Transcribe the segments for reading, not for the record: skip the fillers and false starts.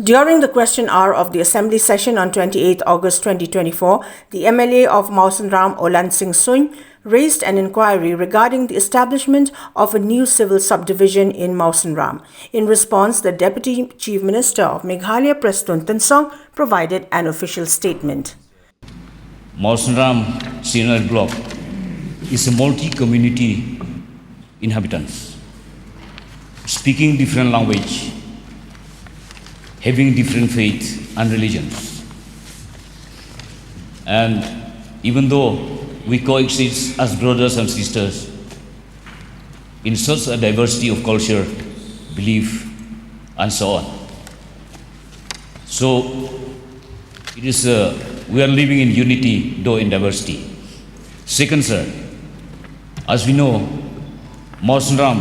During the question hour of the Assembly session on 28 August 2024, the MLA of Mawsynram, Ollan Singh Suin, raised an inquiry regarding the establishment of a new civil subdivision in Mawsynram. In response, the Deputy Chief Minister of Meghalaya, Prestone Tynsong, provided an official statement. Mawsynram Senior Block is a multi-community inhabitants, speaking different language, having different faith and religions. And even though we coexist as brothers and sisters in such a diversity of culture, belief, and so on. So it is we are living in unity, though in diversity. Second, sir, as we know, Mawsynram,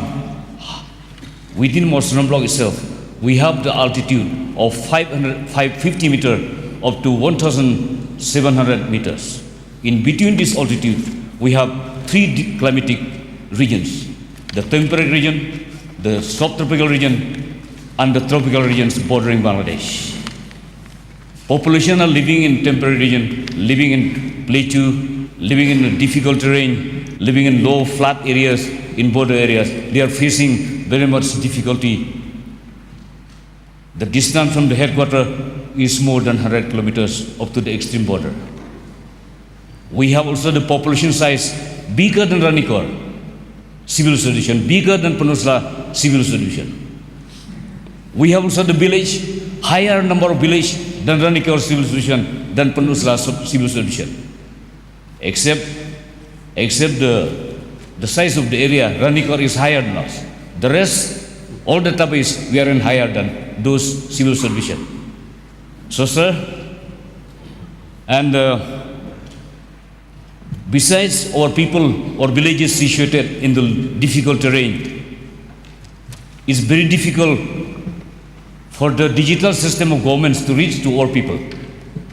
within Mawsynram block itself, we have the altitude of 550 meters up to 1,700 meters. In between this altitude, we have three climatic regions: the temperate region, the subtropical region, and the tropical regions bordering Bangladesh. Population are living in temperate region, living in plateau, living in difficult terrain, living in low flat areas, in border areas. They are facing very much difficulty. The distance from the headquarters is more than 100 kilometers up to the extreme border. We have also the population size bigger than Ranikor civil solution, bigger than Peninsula civil solution. We have also the village, higher number of village than Ranikor civil solution, than Peninsula civil solution. Except the size of the area, Ranikor is higher than us. The rest, all the tabis, we are in higher than those civil solution. So, sir, and besides our people or villages situated in the difficult terrain, it's very difficult for the digital system of governments to reach to our people.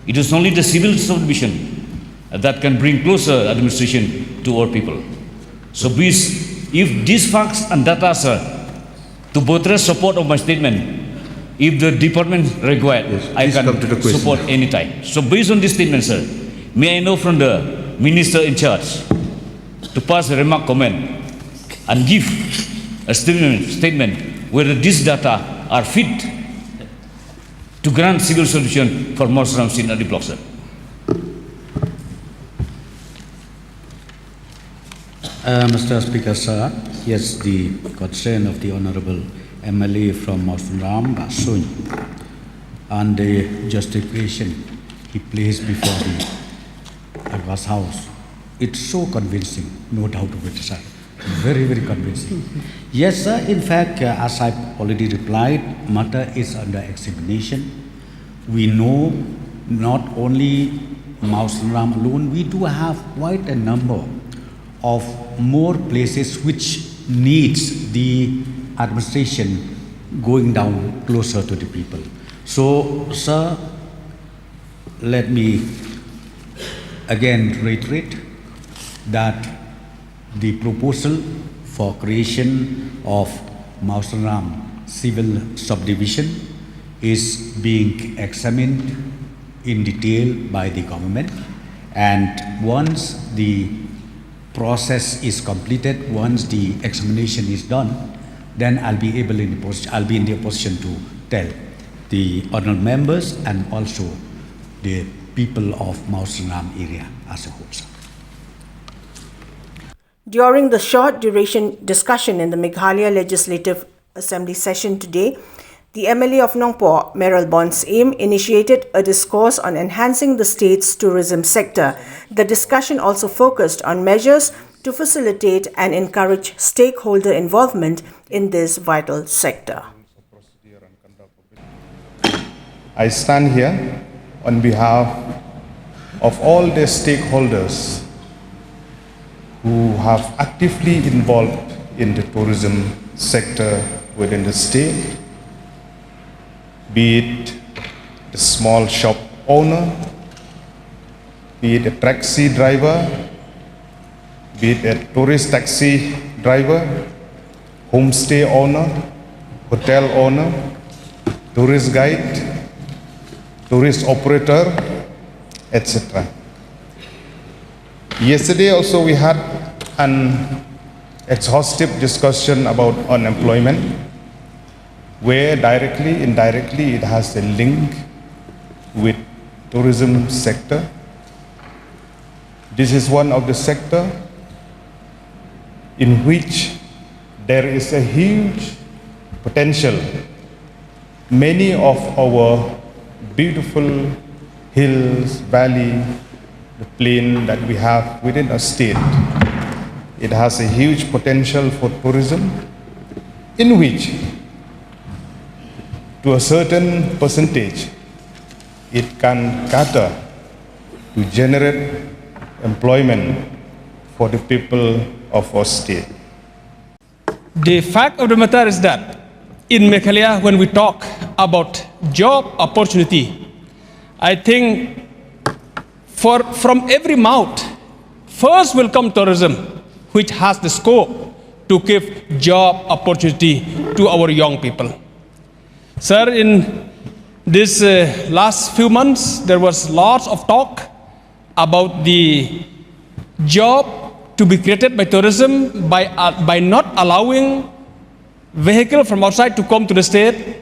It is only the civil subdivision that can bring closer administration to our people. So please, if these facts and data, sir, to buttress support of my statement, if the department required, yes, I can support any time. So based on this statement, sir, may I know from the minister in charge to pass a remark comment and give a statement whether these data are fit to grant civil solution for Mawsynram Senior Block, sir. Mr. Speaker, sir, yes, the concern of the Honorable MLA from Mawsynram, Suin, and the justification he placed before the Agas House, it's so convincing, no doubt of it, sir. Very, very convincing. Yes, sir, in fact, as I've already replied, matter is under examination. We know not only Mawsynram alone, we do have quite a number of more places which needs the administration going down closer to the people. So, sir, let me again reiterate that the proposal for creation of Mawsynram civil subdivision is being examined in detail by the government, and once the process is completed, once the examination is done, then I'll be in the position to tell the honourable members and also the people of Mawsynram area as a whole, sir. During the short duration discussion in the Meghalaya Legislative Assembly session today, the MLA of Nongpoh, Meral Bons Aim, initiated a discourse on enhancing the state's tourism sector. The discussion also focused on measures to facilitate and encourage stakeholder involvement in this vital sector. I stand here on behalf of all the stakeholders who have actively involved in the tourism sector within the state, be it the small shop owner, be it a taxi driver, be it a tourist taxi driver, homestay owner, hotel owner, tourist guide, tourist operator, etc. Yesterday also we had an exhaustive discussion about unemployment, where directly, indirectly, it has a link with tourism sector. This is one of the sector in which there is a huge potential. Many of our beautiful hills, valley, the plain that we have within a state, it has a huge potential for tourism, in which to a certain percentage it can cater to generate employment for the people of our state. The fact of the matter is that in Meghalaya, when we talk about job opportunity, I think from every mouth, first will come tourism, which has the scope to give job opportunity to our young people. Sir, in this last few months, there was lots of talk about the job to be created by tourism by not allowing vehicle from outside to come to the state.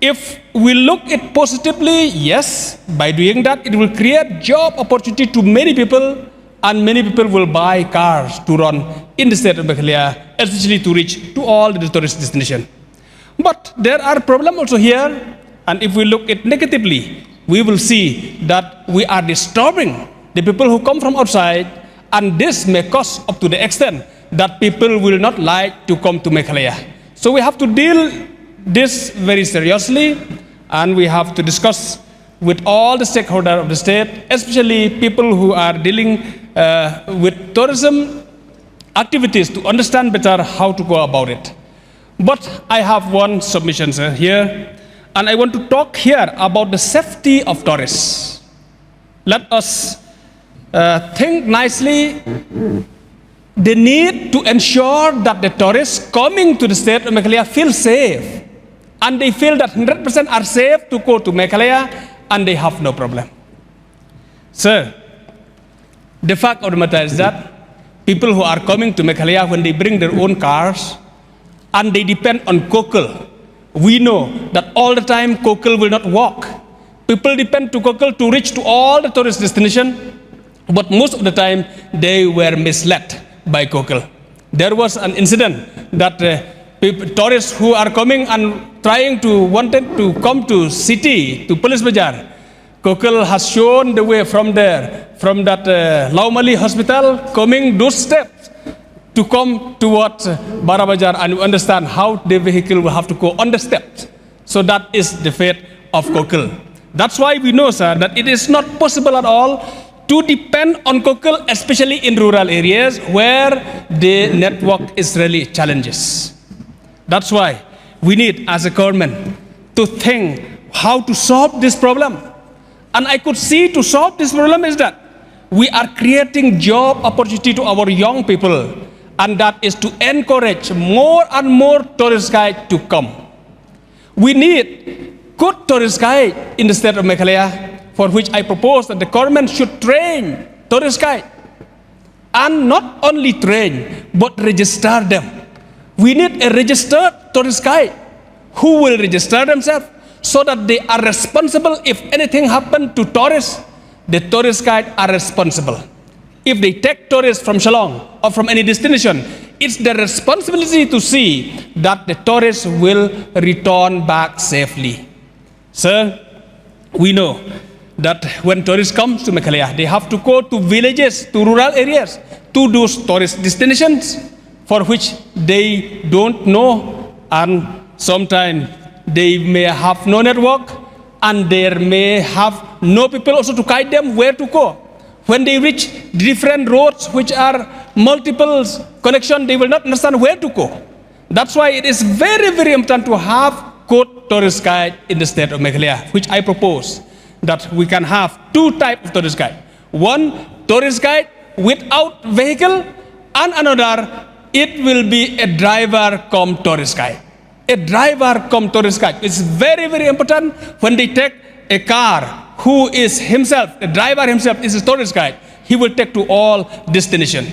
If we look at positively, yes, by doing that, it will create job opportunity to many people, and many people will buy cars to run in the state of Meghalaya, especially to reach to all the tourist destinations. But there are problems also here, and if we look at negatively, we will see that we are disturbing the people who come from outside, and this may cause up to the extent that people will not like to come to Meghalaya. So we have to deal this very seriously, and we have to discuss with all the stakeholders of the state, especially people who are dealing with tourism activities, to understand better how to go about it. But I have one submission, sir, here, and I want to talk here about the safety of tourists. Let us think nicely. The need to ensure that the tourists coming to the state of Meghalaya feel safe, and they feel that 100% are safe to go to Meghalaya, and they have no problem. Sir, the fact of the matter is that people who are coming to Meghalaya, when they bring their own cars, and they depend on Kokal, we know that all the time Kokal will not walk. People depend to Kokal to reach to all the tourist destinations, but most of the time they were misled by Kokal. There was an incident that tourists who are coming and wanted to come to city, to Police Bazaar, Kokal has shown the way from there, from that Laumali hospital, coming those steps to come towards Bara Bazaar, and you understand how the vehicle will have to go on the steps. So that is the fate of Kokal. That's why we know, sir, that it is not possible at all to depend on Kokal, especially in rural areas where the network is really challenges. That's why we need, as a government, to think how to solve this problem. And I could see to solve this problem is that we are creating job opportunity to our young people, and that is to encourage more and more tourist guides to come. We need good tourist guide in the state of Meghalaya, for which I propose that the government should train tourist guide, and not only train, but register them. We need a registered tourist guide who will register themselves, so that they are responsible. If anything happened to tourists, the tourist guide are responsible. If they take tourists from Shillong or from any destination, it's their responsibility to see that the tourists will return back safely. Sir, we know that when tourists come to Meghalaya, they have to go to villages, to rural areas, to those tourist destinations for which they don't know, and sometimes they may have no network, and there may have no people also to guide them where to go. When they reach different roads which are multiple connections, they will not understand where to go. That's why it is very, very important to have good tourist guide in the state of Meghalaya, which I propose that we can have two types of tourist guide. One, tourist guide without vehicle, and another, it will be a driver come tourist guide. A driver come tourist guide. It's very, very important when they take a car who is himself, the driver himself is a tourist guide, he will take to all destination.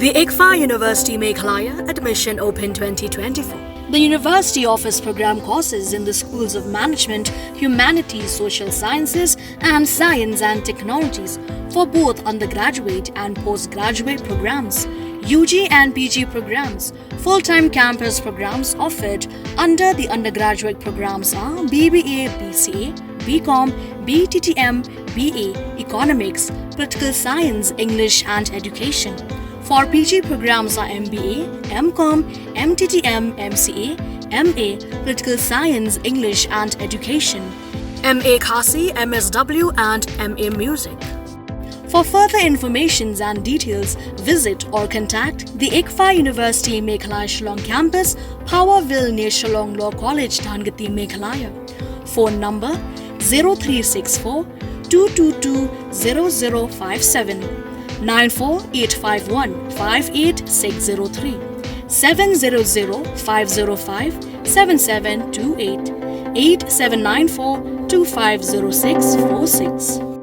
The ICFA University Meghalaya Admission Open 2024. The university offers program courses in the schools of management, humanities, social sciences, and science and technologies for both undergraduate and postgraduate programs, UG and PG programs. Full-time campus programs offered under the undergraduate programs are BBA, BCA, BCom, BTTM, BA, Economics, Political Science, English and Education. For PG programs are MBA, MCom, MTTM, MCA, MA, Political Science, English and Education, MA Khasi, MSW and MA Music. For further information and details, visit or contact the ICFA University Meghalaya Shillong Campus, Powerville near Shillong Law College, Dhangati, Meghalaya. Phone number 0364 222 0057. 94851 58603 700-505-7728 8794 250646.